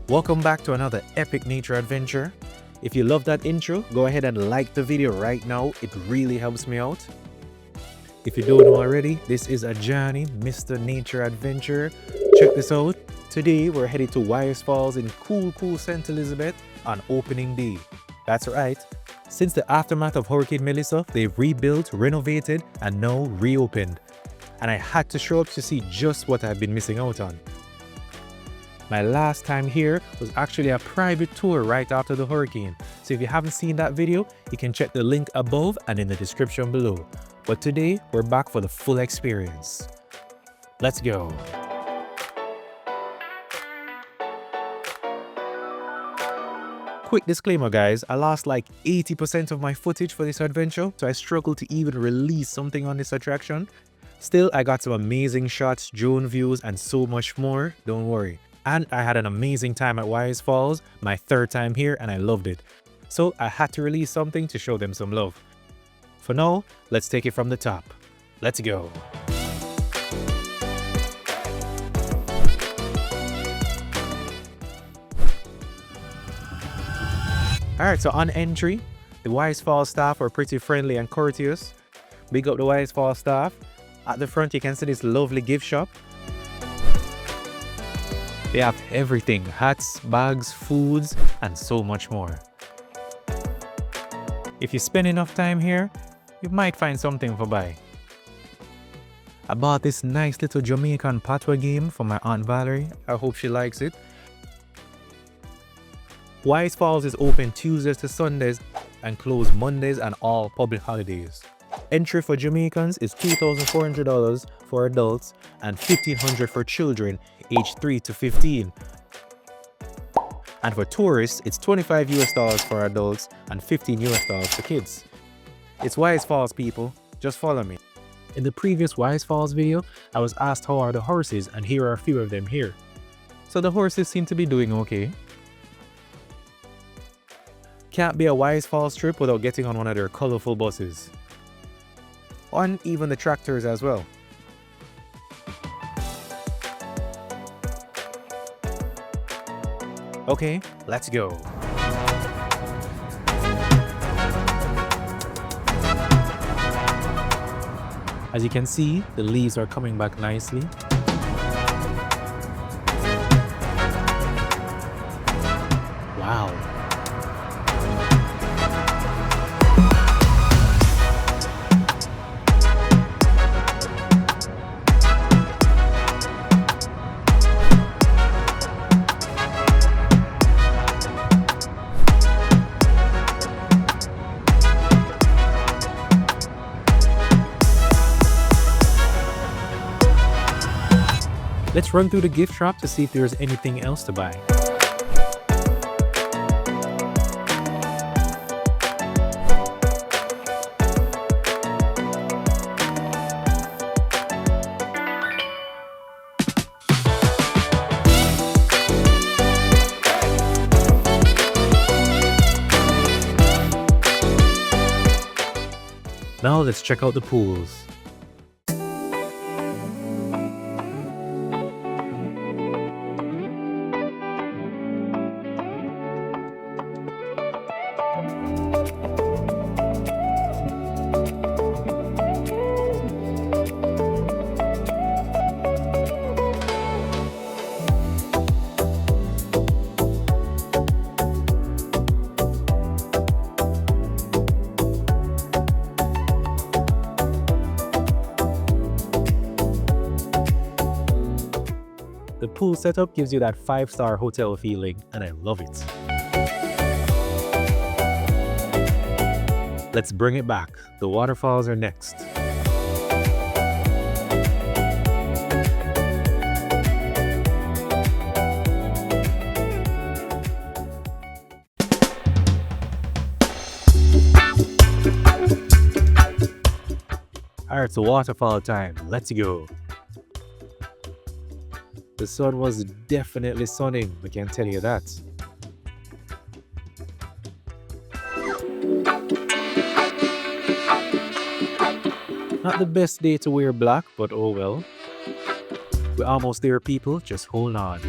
Welcome back to another epic nature adventure. If you love that intro, go ahead and like the video right now. It really helps me out. If you don't know already, this is a journey, Mr. Nature Adventure. Check this out. Today we're headed to YSFalls in cool St. Elizabeth on opening day. That's right. Since the aftermath of Hurricane Melissa, they've rebuilt, renovated, and now reopened. And I had to show up to see just what I've been missing out on. My last time here was actually a private tour right after the hurricane. So if you haven't seen that video, you can check the link above and in the description below. But today, we're back for the full experience. Let's go. Quick disclaimer guys, I lost like 80% of my footage for this adventure, so I struggled to even release something on this attraction. Still, I got some amazing shots, drone views, and so much more, don't worry. And I had an amazing time at YSFalls, my third time here, and I loved it. So I had to release something to show them some love. For now, let's take it from the top. Let's go. Alright, so on entry, the YSFalls staff are pretty friendly and courteous. Big up the YSFalls staff. At the front, you can see this lovely gift shop. They have everything, hats, bags, foods, and so much more. If you spend enough time here, you might find something for buy. I bought this nice little Jamaican patois game for my Aunt Valerie. I hope she likes it. YSFalls is open Tuesdays to Sundays and closed Mondays and all public holidays. Entry for Jamaicans is $2,400 for adults and $1,500 for children aged 3 to 15. And for tourists, it's $25 for adults and $15 for kids. It's YSFalls, people. Just follow me. In the previous YSFalls video, I was asked how are the horses, and here are a few of them here. So the horses seem to be doing okay. Can't be a YSFalls trip without getting on one of their colorful buses. And even the tractors as well. Okay, let's go. As you can see, the leaves are coming back nicely. Wow. Let's run through the gift shop to see if there's anything else to buy. Now let's check out the pools. The pool setup gives you that 5-star hotel feeling, and I love it. Let's bring it back. The waterfalls are next. Alright, so waterfall time. Let's go. The sun was definitely sunning, I can tell you that. Not the best day to wear black, but oh well. We're almost there, people. Just hold on.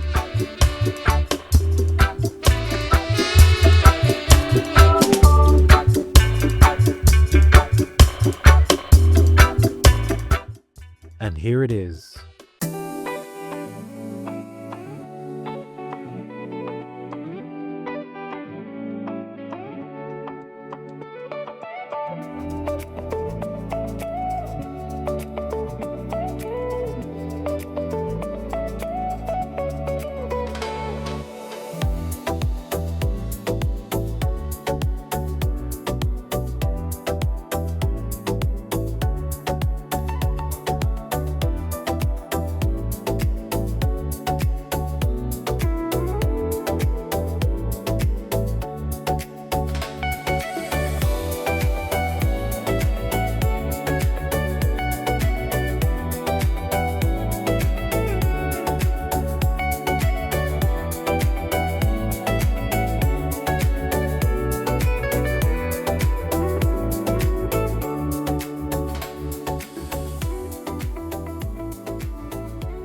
here it is.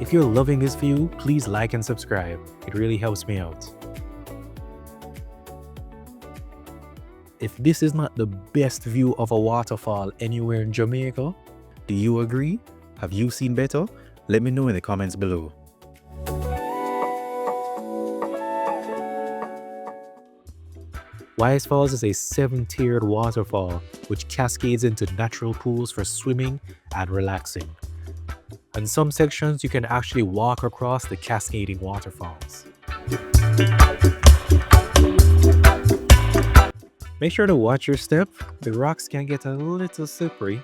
If you're loving this view, please like and subscribe. It really helps me out. If this is not the best view of a waterfall anywhere in Jamaica, do you agree? Have you seen better? Let me know in the comments below. YSFalls is a 7-tiered waterfall which cascades into natural pools for swimming and relaxing. In some sections, you can actually walk across the cascading waterfalls. Make sure to watch your step. The rocks can get a little slippery.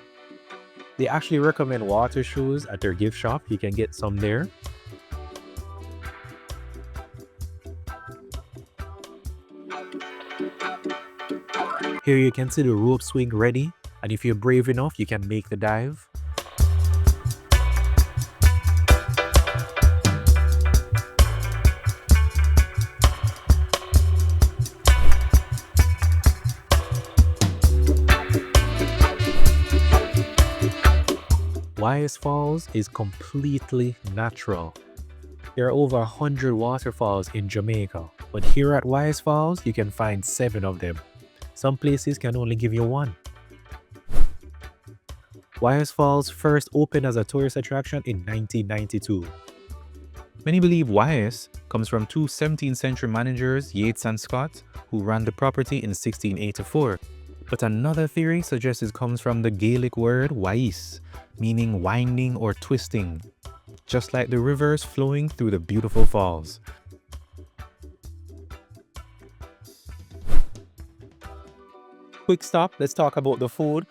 They actually recommend water shoes at their gift shop. You can get some there. Here you can see the rope swing ready, and if you're brave enough, you can make the dive. YSFalls is completely natural. There are over 100 waterfalls in Jamaica, but here at YSFalls, you can find 7 of them. Some places can only give you 1. YSFalls first opened as a tourist attraction in 1992. Many believe YS comes from 2 17th century managers, Yates and Scott, who ran the property in 1684. But another theory suggests it comes from the Gaelic word Ys, meaning winding or twisting, just like the rivers flowing through the beautiful falls. Quick stop, let's talk about the food.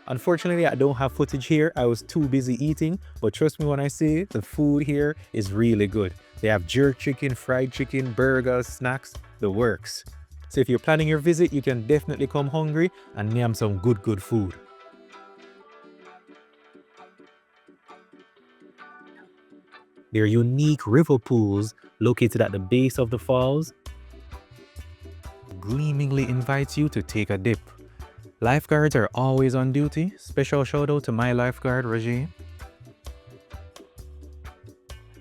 Unfortunately, I don't have footage here. I was too busy eating, but trust me when I say the food here is really good. They have jerk chicken, fried chicken, burgers, snacks, the works. So if you're planning your visit, you can definitely come hungry and name some good food. There are unique river pools located at the base of the falls. Gleamingly invites you to take a dip. Lifeguards are always on duty. Special shout out to my lifeguard, Roger.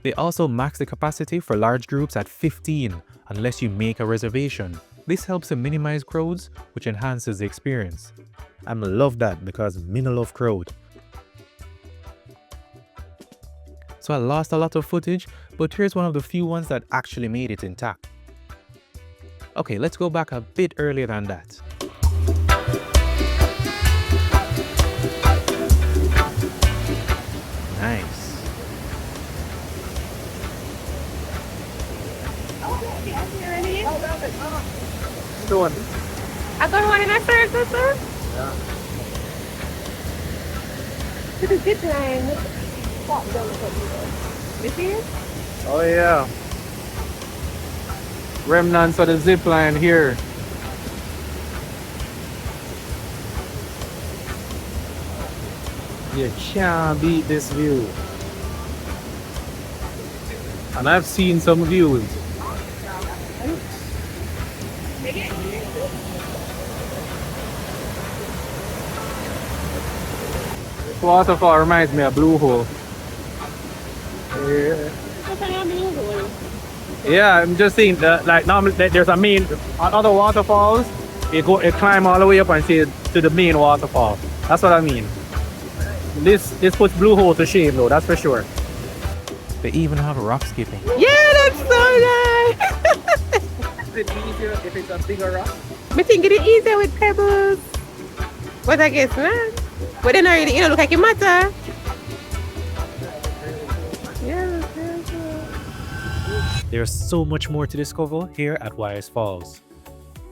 They also max the capacity for large groups at 15 unless you make a reservation. This helps to minimize crowds, which enhances the experience. I love that because me no love crowd. So I lost a lot of footage, but here's one of the few ones that actually made it intact. Okay, let's go back a bit earlier than that. Nice. Doing? I thought one in our third sister. Yeah. This is good time. This here? Oh yeah. Remnants of the zip line here. You can't beat this view. And I've seen some views. This waterfall reminds me of Blue Hole. Yeah, I'm just saying that, like, normally there's a main on other waterfalls. You climb all the way up and see to the main waterfall. That's what I mean. This puts Blue Hole to shame though, that's for sure. They even have rock skipping. Yeah, that's so nice. Is it easier if it's a bigger rock? I think it is easier with pebbles. But I guess not. But then already, you know, look like it matter. Yeah, There's so much more to discover here at YSFalls.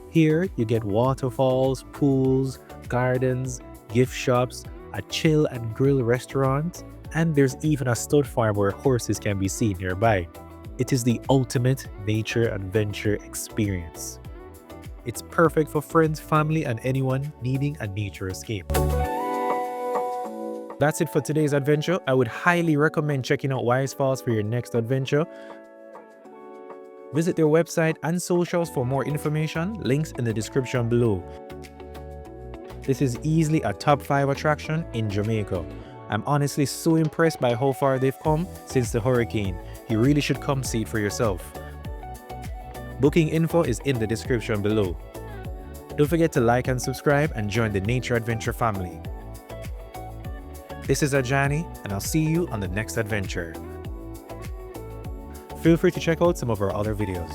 Here you get waterfalls, pools, gardens, gift shops, a chill and grill restaurant, and there's even a stud farm where horses can be seen nearby. It is the ultimate nature adventure experience. It's perfect for friends, family, and anyone needing a nature escape. That's it for today's adventure. I would highly recommend checking out YSFalls for your next adventure. Visit their website and socials for more information, links in the description below. This is easily a top 5 attraction in Jamaica. I'm honestly so impressed by how far they've come since the hurricane. You really should come see it for yourself. Booking info is in the description below. Don't forget to like and subscribe and join the Nature Adventure family. This is Ajani, and I'll see you on the next adventure. Feel free to check out some of our other videos.